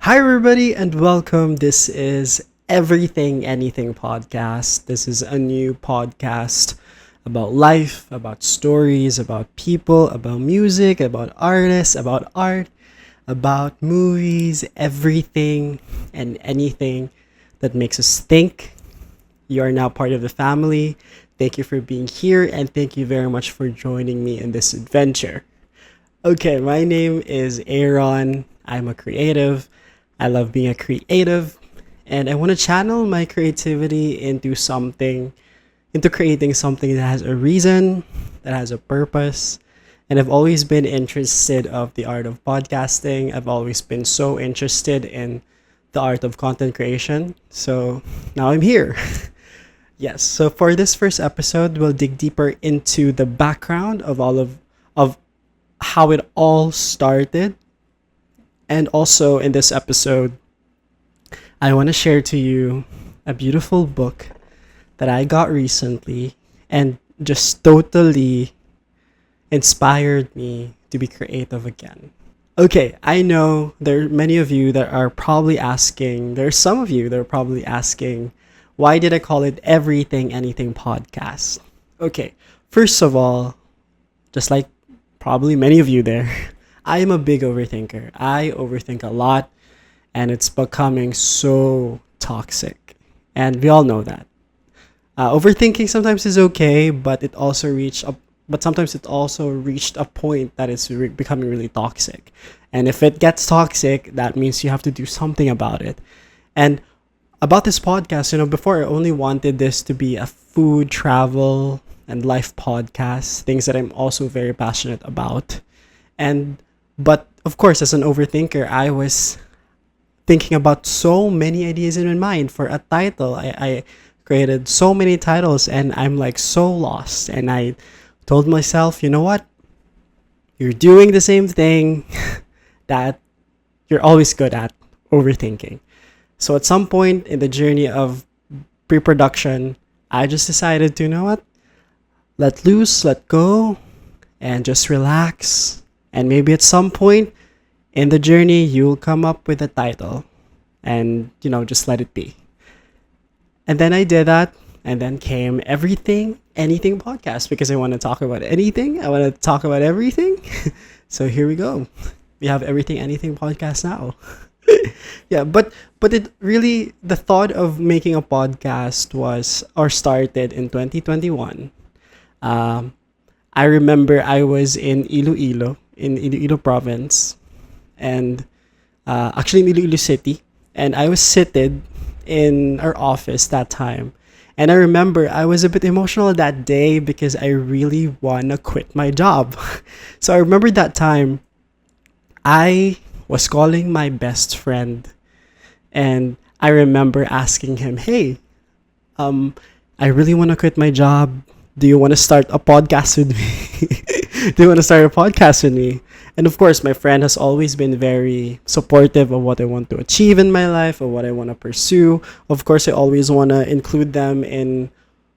Hi, everybody, and welcome. This is Everything Anything podcast. This is a new podcast about life, about stories, about people, about music, about artists, about art, about movies, everything and anything that makes us think. You are now part of the family. Thank you for being here, and thank you very much for joining me in this adventure. Okay, my name is Aaron. I'm a creative. I love being a creative, and I want to channel my creativity into creating something that has a reason, that has a purpose. And I've always been interested of the art of podcasting. I've always been so interested in the art of content creation. So now I'm here. Yes. So for this first episode, we'll dig deeper into the background of all of how it all started. And also in this episode, I want to share to you a beautiful book that I got recently and just totally inspired me to be creative again. Okay, I know there are many of you that are probably asking, there are some of you that are probably asking, why did I call it Everything Anything Podcast? Okay, first of all, just like probably many of you there, I am a big overthinker. I overthink a lot, and it's becoming so toxic. And we all know that. Overthinking sometimes is okay, but sometimes it also reached a point that it's becoming really toxic. And if it gets toxic, that means you have to do something about it. And about this podcast, before I only wanted this to be a food, travel, and life podcast, things that I'm also very passionate about. But of course, as an overthinker, I was thinking about so many ideas in my mind for a title. I created so many titles, and I'm like so lost. And I told myself, you know what? You're doing the same thing that you're always good at, overthinking. So at some point in the journey of pre-production, I just decided to, you know what? Let loose, let go, and just relax. And maybe at some point in the journey, you'll come up with a title and, just let it be. And then I did that. And then came Everything, Anything podcast because I want to talk about anything. I want to talk about everything. So here we go. We have Everything, Anything podcast now. Yeah, but it really, the thought of making a podcast started in 2021. I remember I was in Iloilo province, and actually in Iloilo City, and I was seated in our office that time. And I remember I was a bit emotional that day because I really want to quit my job. So I remember that time I was calling my best friend, and I remember asking him, hey, I really want to quit my job. Do you want to start a podcast with me? Do you want to start a podcast with me? And of course, my friend has always been very supportive of what I want to achieve in my life, or what I want to pursue. Of course, I always want to include them in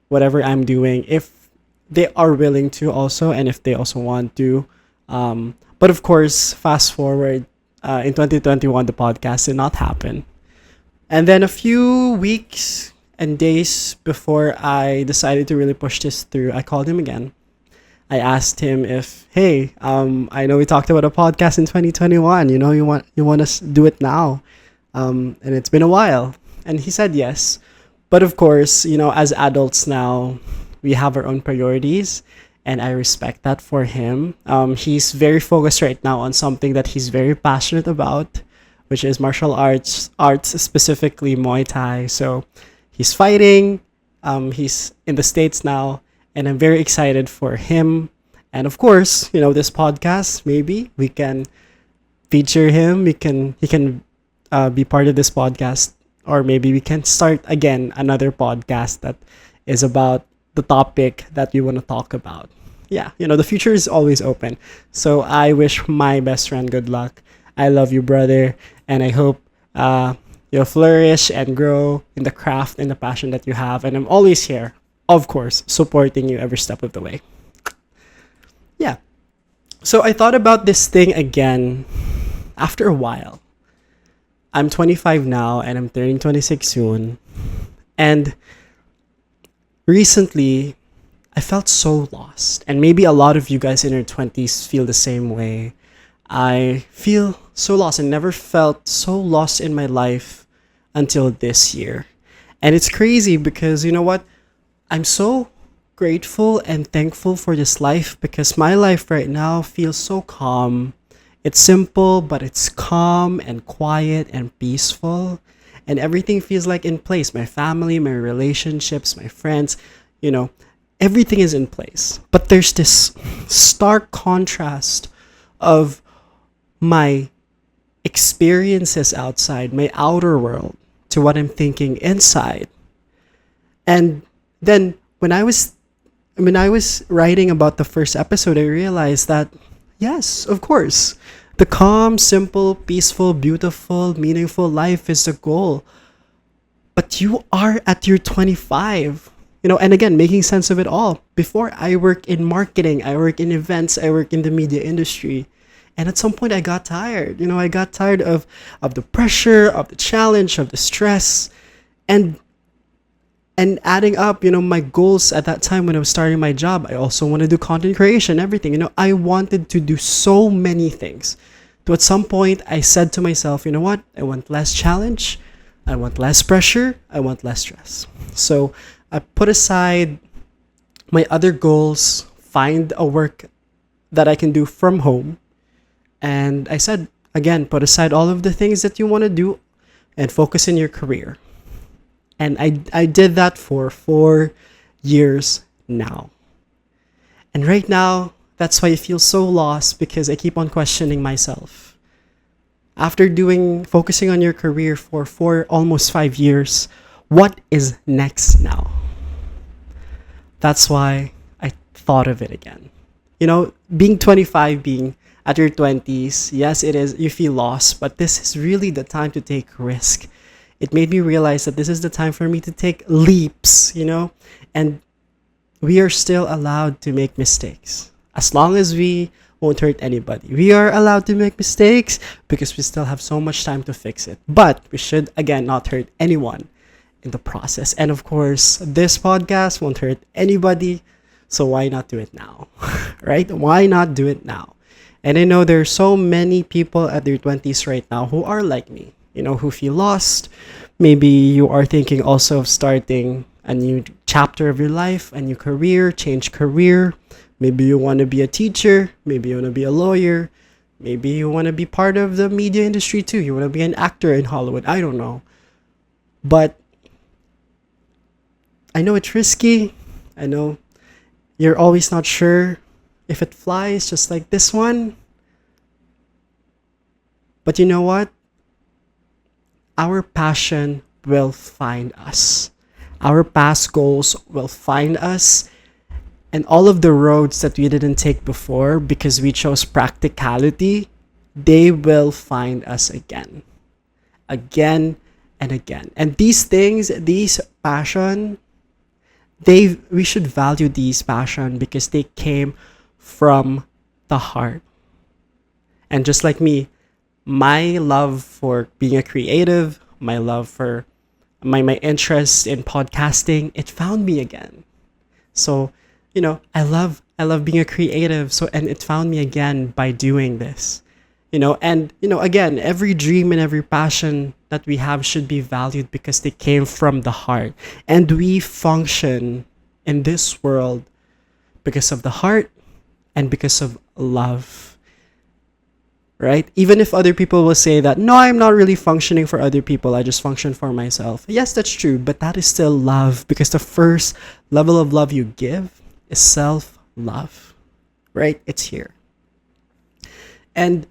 whatever I'm doing if they are willing to also, and if they also want to. But of course, fast forward, in 2021, the podcast did not happen. And then a few weeks and days before I decided to really push this through, I called him again. I asked him if, hey, I know we talked about a podcast in 2021. You want us to do it now, and it's been a while. And he said yes. But of course, as adults now, we have our own priorities, and I respect that for him. He's very focused right now on something that he's very passionate about, which is martial arts, specifically Muay Thai. So he's fighting. He's in the States now, and I'm very excited for him. And of course, this podcast, maybe we can feature him. He can be part of this podcast, or maybe we can start again another podcast that is about the topic that we want to talk about. Yeah, the future is always open. So I wish my best friend good luck. I love you, brother, and I hope you'll flourish and grow in the craft and the passion that you have. And I'm always here, of course, supporting you every step of the way. Yeah. So I thought about this thing again after a while. I'm 25 now and I'm turning 26 soon. And recently, I felt so lost. And maybe a lot of you guys in your 20s feel the same way. I feel so lost and never felt so lost in my life until this year. And it's crazy because you know what? I'm so grateful and thankful for this life because my life right now feels so calm. It's simple, but it's calm and quiet and peaceful. And everything feels like in place. My family, my relationships, my friends, you know, everything is in place. But there's this stark contrast of my experiences outside, my outer world, to what I'm thinking inside. And then when I was writing about the first episode, I realized that yes, of course, the calm, simple, peaceful, beautiful, meaningful life is the goal. But you are at your 25. And again, making sense of it all. Before, I work in marketing, I work in events, I work in the media industry. And at some point I got tired. I got tired of the pressure, of the challenge, of the stress. And adding up, my goals at that time when I was starting my job, I also wanted to do content creation, everything. I wanted to do so many things. So at some point, I said to myself, you know what? I want less challenge. I want less pressure. I want less stress. So I put aside my other goals, find a work that I can do from home. And I said, again, put aside all of the things that you want to do and focus in your career. And I did that for 4 years now. And right now, that's why I feel so lost because I keep on questioning myself. After focusing on your career for almost 5 years, what is next now? That's why I thought of it again. Being 25, being at your 20s, yes, it is, you feel lost, but this is really the time to take risk. It made me realize that this is the time for me to take leaps, and we are still allowed to make mistakes. As long as we won't hurt anybody. We are allowed to make mistakes because we still have so much time to fix it. But we should, again, not hurt anyone in the process. And of course, this podcast won't hurt anybody. So why not do it now? Right? Why not do it now? And I know there are so many people at their 20s right now who are like me, who feel lost. Maybe you are thinking also of starting a new chapter of your life, a new career, change career. Maybe you want to be a teacher. Maybe you want to be a lawyer. Maybe you want to be part of the media industry too. You want to be an actor in Hollywood. I don't know. But I know it's risky. I know you're always not sure if it flies, just like this one. But you know what? Our passion will find us. Our past goals will find us. And all of the roads that we didn't take before because we chose practicality, they will find us again. Again and again. And these things, these passion, we should value these passion because they came from the heart. And just like me, my love for being a creative, my love for my interest in podcasting, it found me again. So, I love being a creative. So, and it found me again by doing this, and, again, every dream and every passion that we have should be valued because they came from the heart. And we function in this world because of the heart and because of love, right? Even if other people will say that, no, I'm not really functioning for other people. I just function for myself. Yes, that's true. But that is still love because the first level of love you give is self-love, right? It's here. And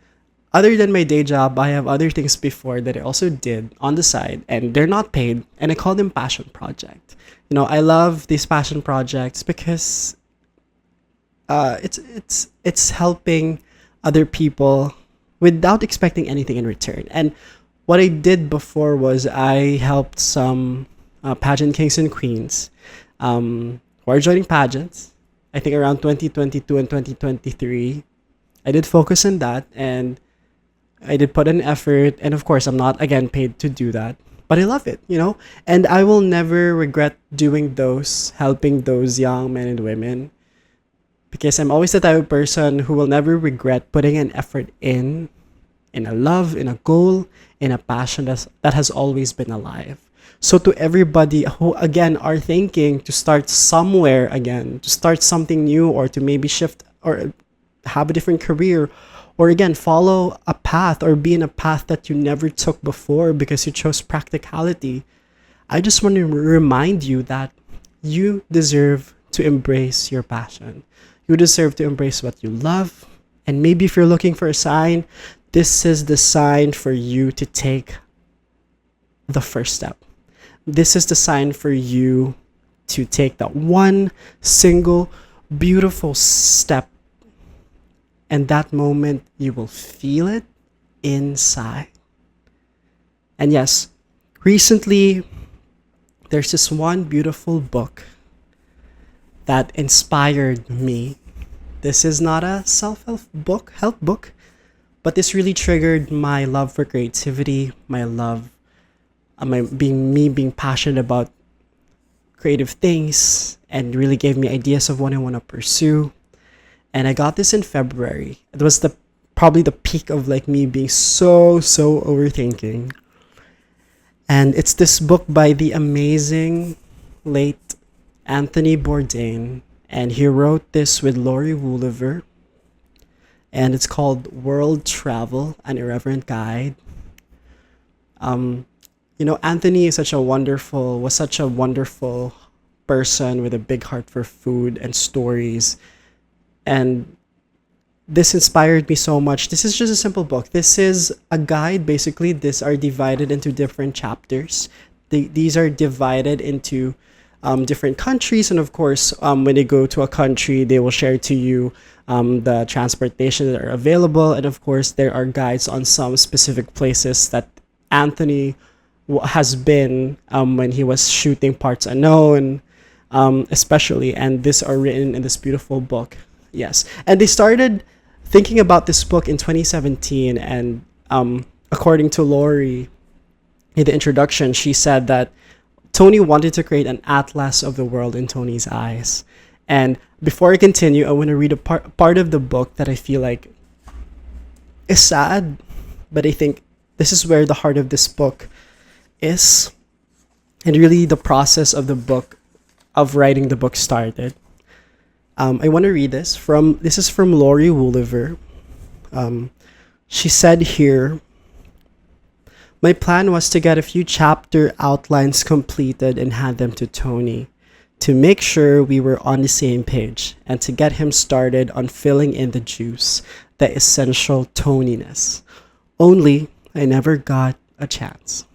other than my day job, I have other things before that I also did on the side, and they're not paid, and I call them passion project. I love these passion projects because it's helping other people without expecting anything in return. And what I did before was I helped some pageant kings and queens who are joining pageants. I think around 2022 and 2023, I did focus on that, and I did put an effort, and of course, I'm not again paid to do that, but I love it, and I will never regret doing those, helping those young men and women, because I'm always the type of person who will never regret putting an effort in a love, in a goal, in a passion that has always been alive. So to everybody who again are thinking to start somewhere again, to start something new, or to maybe shift or have a different career, or again follow a path or be in a path that you never took before because you chose practicality, I just want to remind you that you deserve to embrace your passion. You deserve to embrace what you love. And maybe if you're looking for a sign, this is the sign for you to take the first step. This is the sign for you to take that one single beautiful step. And that moment, you will feel it inside. And yes, recently, there's this one beautiful book that inspired me. This is not a help book, but this really triggered my love for creativity, my love, being passionate about creative things, and really gave me ideas of what I want to pursue. And I got this in February. It was probably the peak of like me being so overthinking. And it's this book by the amazing late Anthony Bourdain, and he wrote this with Lori Wooliver, and it's called World Travel: An Irreverent Guide. Anthony was such a wonderful person with a big heart for food and stories, and this inspired me so much. This is just a simple book. This is a guide. Basically, these are divided into different chapters. These are divided into different countries, and of course, when you go to a country, they will share to you the transportation that are available, and of course, there are guides on some specific places that Anthony has been when he was shooting Parts Unknown, especially, and these are written in this beautiful book. Yes, and they started thinking about this book in 2017, and according to Lori, in the introduction, she said that Tony wanted to create an atlas of the world in Tony's eyes. And before I continue, I want to read a part of the book that I feel like is sad, but I think this is where the heart of this book is, and really the process of writing the book started. I want to read this is from Lori Wooliver. She said here, "My plan was to get a few chapter outlines completed and hand them to Tony to make sure we were on the same page and to get him started on filling in the juice, the essential Toniness. Only I never got a chance.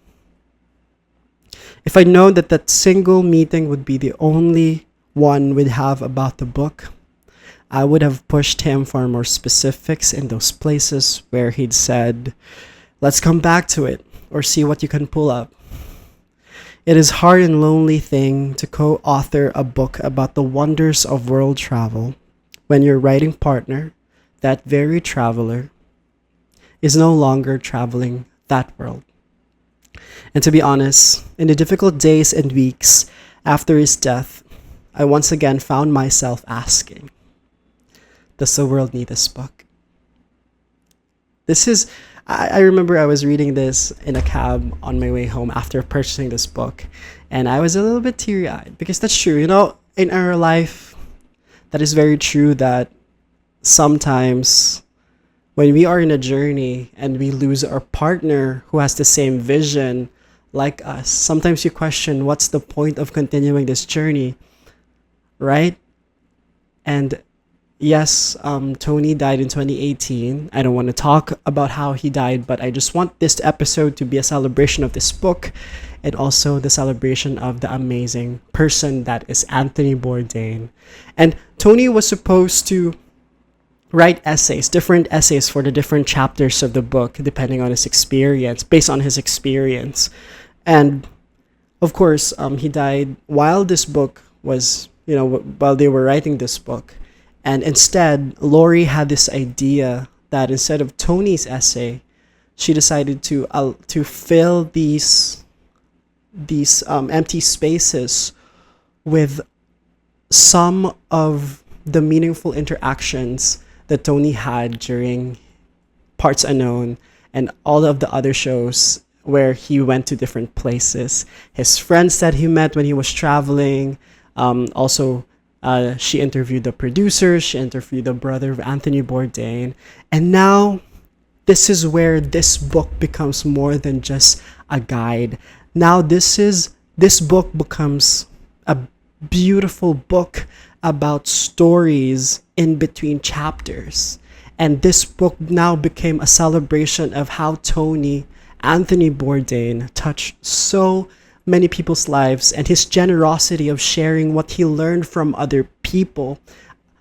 If I'd known that single meeting would be the only one we'd have about the book, I would have pushed him for more specifics in those places where he'd said, 'Let's come back to it,' or 'see what you can pull up.' It is hard and lonely thing to co-author a book about the wonders of world travel when your writing partner, that very traveler, is no longer traveling that world. And to be honest, in the difficult days and weeks after his death, I once again found myself asking, does the world need this book?" I remember I was reading this in a cab on my way home after purchasing this book, and I was a little bit teary-eyed because that's true. In our life, that is very true that sometimes when we are in a journey and we lose our partner who has the same vision like us, sometimes you question, what's the point of continuing this journey, right? And yes, Tony died in 2018. I don't want to talk about how he died, but I just want this episode to be a celebration of this book and also the celebration of the amazing person that is Anthony Bourdain. And Tony was supposed to write different essays for the different chapters of the book, depending on his experience, based on his experience. And of course, he died while this book was, while they were writing this book. And instead, Lori had this idea that instead of Tony's essay, she decided to fill these empty spaces with some of the meaningful interactions that Tony had during Parts Unknown and all of the other shows where he went to different places. His friends that he met when he was traveling. Also, she interviewed the producer, she interviewed the brother of Anthony Bourdain. And now, this is where this book becomes more than just a guide. Now, this book becomes a beautiful book about stories in between chapters. And this book now became a celebration of how Anthony Bourdain, touched so many people's lives, and his generosity of sharing what he learned from other people,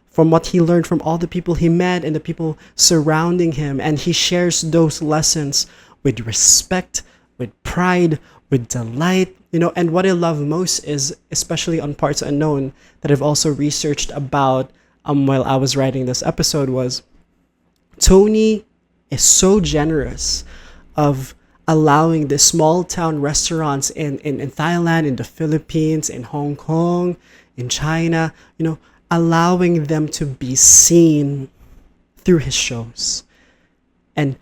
from what he learned from all the people he met and the people surrounding him. And he shares those lessons with respect, with pride, with delight. And what I love most is, especially on Parts Unknown, that I've also researched about while I was writing this episode, was Tony is so generous of allowing the small town restaurants in Thailand, in the Philippines, in Hong Kong, in China, allowing them to be seen through his shows. And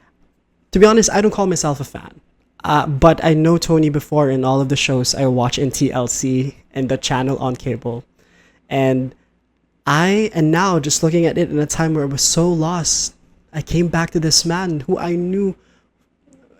to be honest, I don't call myself a fan. But I know Tony before in all of the shows I watch in TLC and the channel on cable. And now just looking at it in a time where I was so lost, I came back to this man who I knew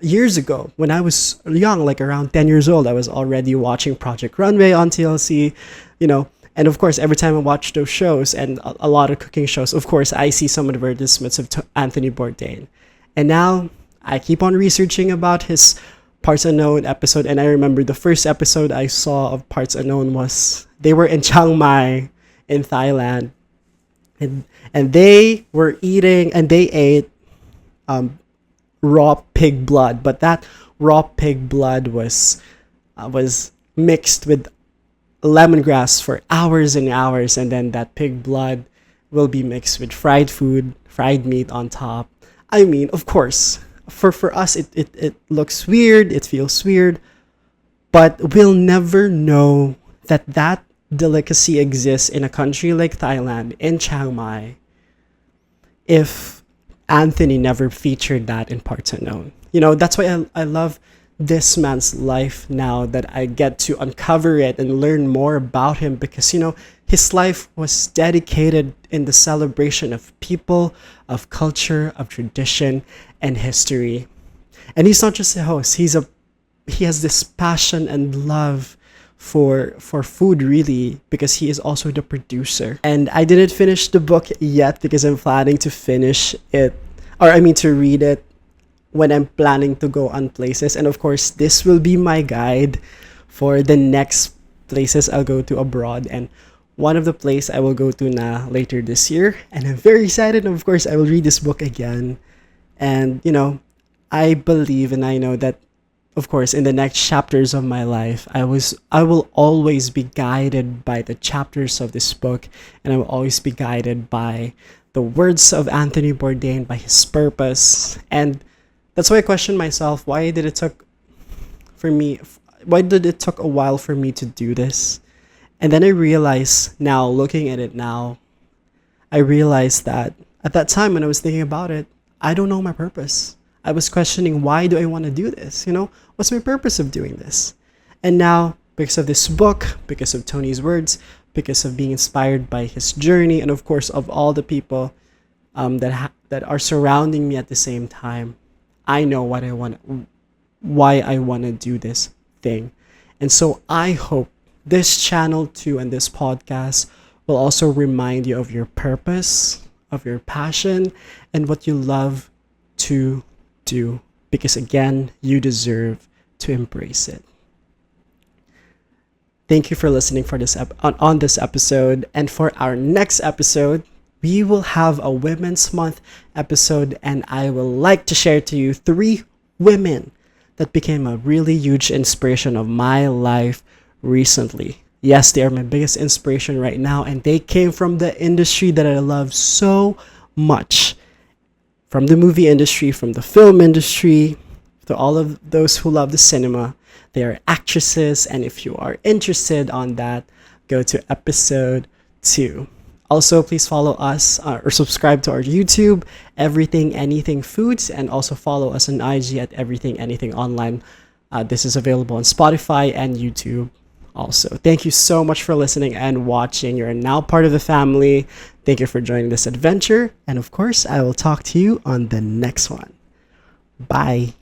years ago when I was young, like around 10 years old. I was already watching Project Runway on TLC, and of course, every time I watch those shows and a lot of cooking shows, of course, I see some advertisements of Anthony Bourdain. And now I keep on researching about his Parts Unknown episode, and I remember the first episode I saw of Parts Unknown was they were in Chiang Mai in Thailand, and they were eating and they ate raw pig blood, but that raw pig blood was mixed with lemongrass for hours and hours, and then that pig blood will be mixed with fried meat on top. I mean, of course, for us it looks weird, it feels weird, but we'll never know that delicacy exists in a country like Thailand, in Chiang Mai, if Anthony never featured that in Parts Unknown. That's why I love this man's life now, that I get to uncover it and learn more about him, because his life was dedicated in the celebration of people, of culture, of tradition, and history. And he's not just a host, he has this passion and love for food, really, because he is also the producer. And I didn't finish the book yet because I'm planning to finish it, to read it when I'm planning to go on places. And of course, this will be my guide for the next places I'll go to abroad. And one of the places I will go to later this year. And I'm very excited. And of course, I will read this book again. And, I believe and I know that, of course, in the next chapters of my life, I will always be guided by the chapters of this book. And I will always be guided by the words of Anthony Bourdain, by his purpose. And that's why I question myself, why did it took a while for me to do this? And then I realized now, looking at it now, I realized that at that time when I was thinking about it, I don't know my purpose. I was questioning, why do I want to do this? What's my purpose of doing this? And now, because of this book, because of Tony's words, because of being inspired by his journey, and of course of all the people that are surrounding me at the same time, I know why I want to do this thing. And so I hope this channel too, and this podcast will also remind you of your purpose, of your passion, and what you love to do, because again, you deserve to embrace it. Thank you for listening for this on this episode. And for our next episode, we will have a Women's Month episode, and I will like to share to you 3 women that became a really huge inspiration of my life recently. Yes, they are my biggest inspiration right now, and they came from the industry that I love so much. from the movie industry, from the film industry, to all of those who love the cinema. They are actresses, and if you are interested on that, go to episode 2. Also, please follow us or subscribe to our YouTube, Everything Anything Foods, and also follow us on IG at Everything Anything Online. This is available on Spotify and YouTube also. Thank you so much for listening and watching. You're now part of the family. Thank you for joining this adventure. And of course, I will talk to you on the next one. Bye.